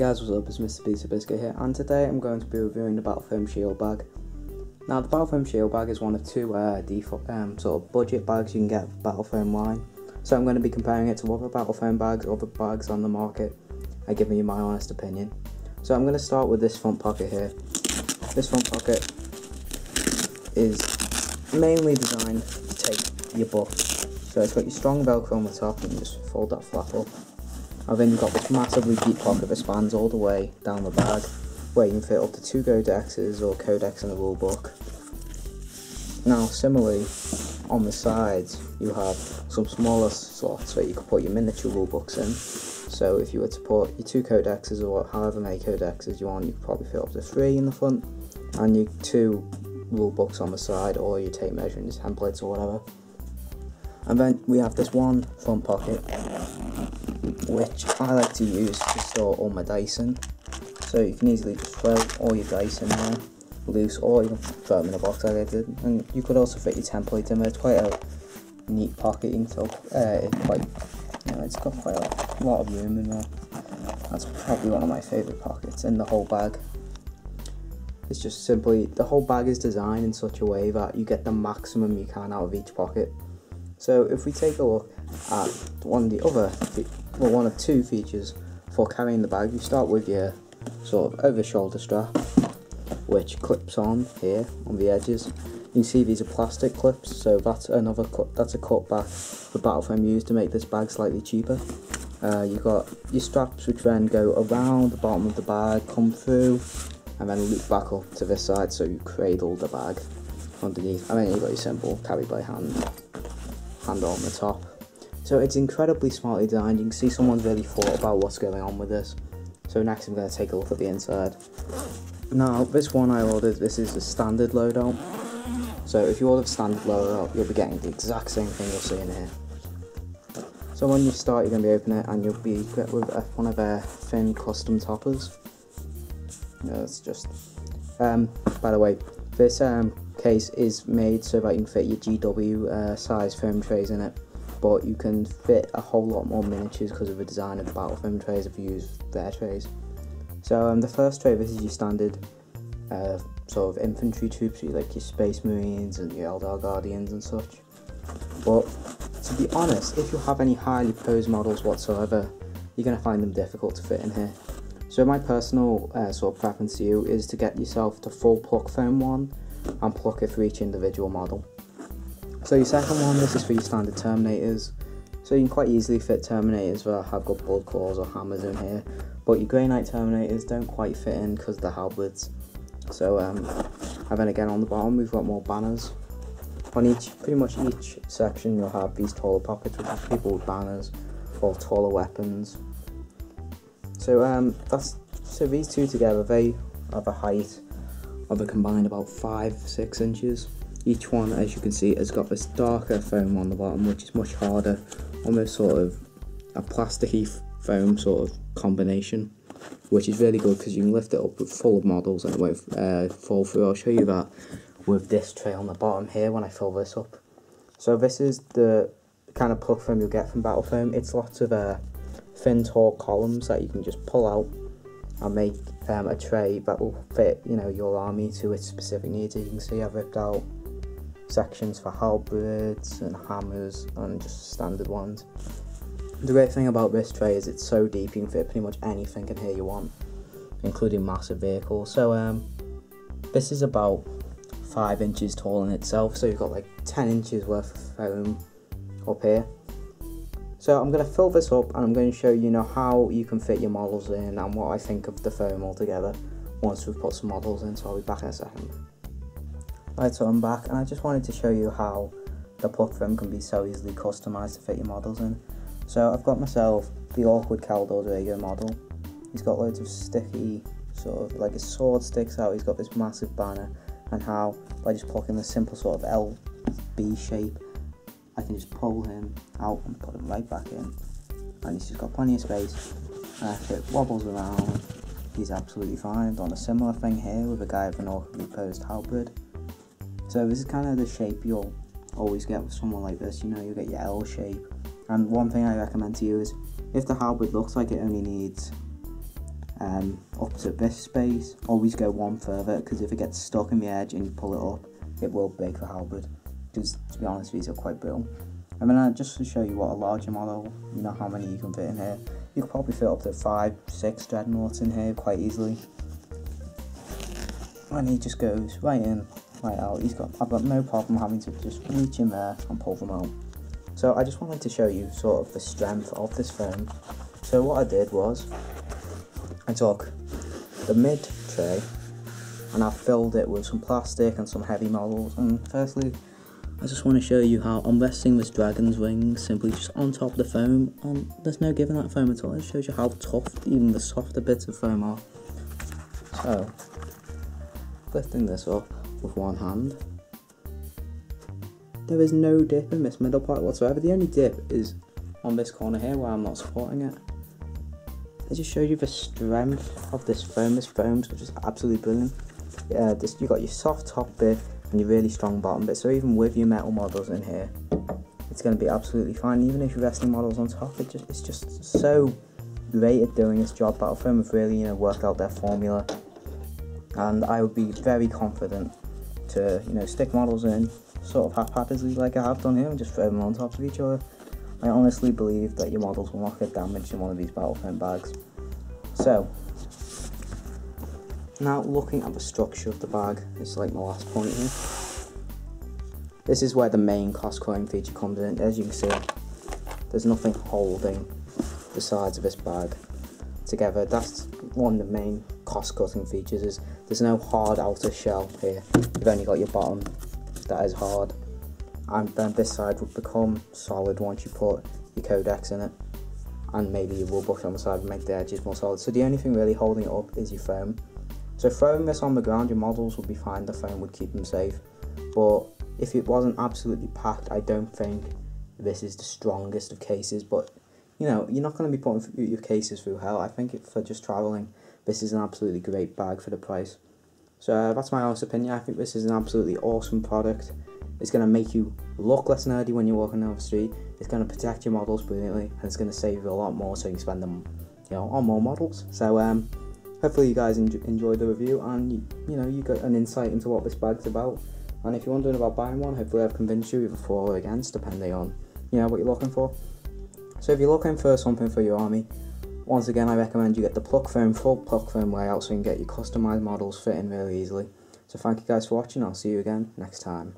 guys, what's up? It's Mr. Pizza Biscuit here, and today I'm going to be reviewing the BattleFoam Shield Bag. Now, the BattleFoam Shield Bag is one of two default sort of budget bags you can get with BattleFoam line. So I'm going to be comparing it to other BattleFoam bags, other bags on the market, and giving you my honest opinion. So I'm going to start with this front pocket here. This front pocket is mainly designed to take your book. So it's got your strong Velcro on the top, and you just fold that flap up. And then you've got this massively deep pocket that spans all the way down the bag, where you can fit up to 2 codexes or codex in the rule book. Now, similarly, on the sides, you have some smaller slots where you can put your miniature rule books in. So if you were to put your 2 codexes or however many codexes you want, you could probably fit up to 3 in the front, and your 2 rule books on the side, or your tape measuring templates or whatever. And then we have this one front pocket, which I like to use to store all my dice in. So you can easily just throw all your dice in there, loose, or you can throw them in a box like I did. And you could also fit your template in there. It's quite a neat pocket. You can feel it's got quite a lot of room in there. That's probably one of my favourite pockets in the whole bag. It's just simply, the whole bag is designed in such a way that you get the maximum you can out of each pocket. So if we take a look at one of 2 features for carrying the bag, you start with your sort of over shoulder strap, which clips on here on the edges. You can see these are plastic clips, so that's a cutback the BattleFoam used to make this bag slightly cheaper. You've got your straps, which then go around the bottom of the bag, come through, and then loop back up to this side, so you cradle the bag underneath. And then you've got your simple carry by hand handle on the top. So it's incredibly smartly designed. You can see someone's really thought about what's going on with this. So next I'm going to take a look at the inside. Now, this one I ordered, this is the standard loadout. So if you order the standard loadout, you'll be getting the exact same thing you'll see in here. So when you start, you're going to be opening it, and you'll be equipped with one of their thin custom toppers. It's just, by the way, this case is made so that you can fit your GW size foam trays in it, but you can fit a whole lot more miniatures because of the design of the BattleFoam trays if you use their trays. So the first tray, this is your standard sort of infantry troops, like your Space Marines and your Eldar Guardians and such. But to be honest, if you have any highly posed models whatsoever, you're going to find them difficult to fit in here. So my personal sort of preference to you is to get yourself the full pluck foam one and pluck it for each individual model. So your second one, this is for your standard Terminators. So you can quite easily fit Terminators that have got blood claws or hammers in here, but your Grey Knight Terminators don't quite fit in because of the halberds. So and then again on the bottom we've got more banners. On pretty much each section you'll have these taller pockets which are people with banners or taller weapons. So so these two together, they have a height of a combined about 5-6 inches. Each one, as you can see, has got this darker foam on the bottom, which is much harder, almost sort of a plasticky foam sort of combination, which is really good because you can lift it up full of models and it won't fall through. I'll show you that with this tray on the bottom here when I fill this up. So this is the kind of plug foam you'll get from BattleFoam. It's lots of thin, tall columns that you can just pull out and make a tray that will fit, your army to its specific needs. As you can see, I've ripped out sections for halberds and hammers and just standard ones. The great thing about this tray is it's so deep you can fit pretty much anything in here you want, including massive vehicles. So this is about 5 inches tall in itself, so you've got like 10 inches worth of foam up here. So I'm going to fill this up and I'm going to show you how you can fit your models in and what I think of the foam altogether once we've put some models in, so I'll be back in a second. Right, so I'm back, and I just wanted to show you how the pluck foam can be so easily customised to fit your models in. So I've got myself the awkward Caldor Drago model. He's got loads of sticky, sort of like his sword sticks out, he's got this massive banner, and how by just plucking the simple sort of LB shape, I can just pull him out and put him right back in, and he's just got plenty of space, and if it wobbles around, he's absolutely fine. I've done a similar thing here with a guy with an awkwardly posed halberd. So this is kind of the shape you'll always get with someone like this, you get your L shape. And one thing I recommend to you is, if the halberd looks like it only needs up to this space. Always go one further, because if it gets stuck in the edge and you pull it up, it will break the halberd, because to be honest, these are quite brittle. And then just to show you what a larger model, you know how many you can fit in here, you could probably fit up to 5-6 dreadnoughts in here quite easily. And he just goes right in, right out. I've got no problem having to just reach in there and pull them out. So I just wanted to show you sort of the strength of this foam. So what I did was, I took the mid tray and I filled it with some plastic and some heavy models. And firstly, I just want to show you how I'm resting this dragon's wings simply just on top of the foam, and there's no giving that foam at all. It shows you how tough even the softer bits of foam are. So, lifting this up with one hand, there is no dip in this middle part whatsoever. The only dip is on this corner here where I'm not supporting it. It just shows you the strength of this foam. This foam's just absolutely brilliant. You got your soft top bit and your really strong bottom bit, so even with your metal models in here, it's going to be absolutely fine. Even if you're resting models on top, it's just so great at doing its job. BattleFoam have really worked out their formula, and I would be very confident to stick models in sort of haphazardly like I have done here and just throw them on top of each other. I honestly believe that your models will not get damaged in one of these BattleFoam bags. So now looking at the structure of the bag, this is like my last point here. This is where the main cost cutting feature comes in. As you can see, there's nothing holding the sides of this bag together. That's one of the main cost cutting features, is there's no hard outer shell here. You've only got your bottom that is hard, and then this side would become solid once you put your codex in it, and maybe your rule book on the side would make the edges more solid. So the only thing really holding it up is your foam. So throwing this on the ground, your models would be fine, the foam would keep them safe. But if it wasn't absolutely packed, I don't think this is the strongest of cases. But you're not going to be putting your cases through hell. I think for just travelling, this is an absolutely great bag for the price. So that's my honest opinion. I think this is an absolutely awesome product. It's going to make you look less nerdy when you're walking down the street. It's going to protect your models brilliantly, and it's going to save you a lot more, so you can spend them on more models. So hopefully you guys enjoyed the review, and you got an insight into what this bag's about. And if you're wondering about buying one, hopefully I've convinced you either for or against, depending on what you're looking for. So if you're looking for something for your army, once again I recommend you get the full pluck foam layout, so you can get your customized models fitting really easily. So thank you guys for watching. I'll see you again next time.